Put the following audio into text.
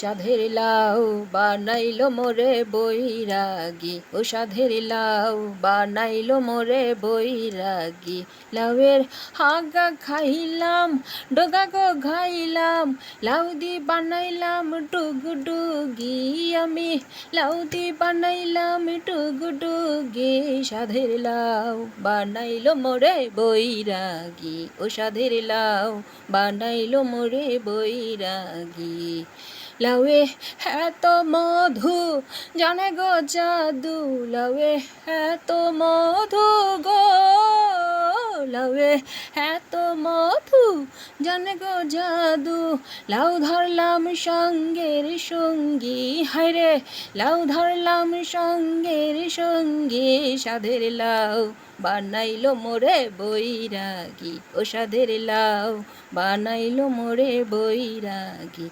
সাধের লাউ বানাইলো মোরে বৈরাগী, ও সাধের লাউ বানাইলো মোরে বৈরাগী। লাউয়ের হাগা খাইলাম, ডগা গো খাইলাম, লাউ দি বানাইলাম টুগডুগি আমি, লাউ দি বানাইলাম টুগডুগি। সাধের লাউ বানাইলো মোরে বৈরাগী, ও সাধের লাউ বানাইলো মোরে বৈরাগী। লাউয়ে এত মধু জানে গো জাদু, লাউয়ে এত মধু গো, লাউয়ে এত মধু জানে গো জাদু। লাউ ধরলাম সঙ্গের সঙ্গী, হায়রে লাউ ধরলাম সঙ্গের সঙ্গী। সাধের লাউ বানাইলো মোরে বৈরাগী, ও সাধের লাউ বানাইলো মোরে বৈরাগী।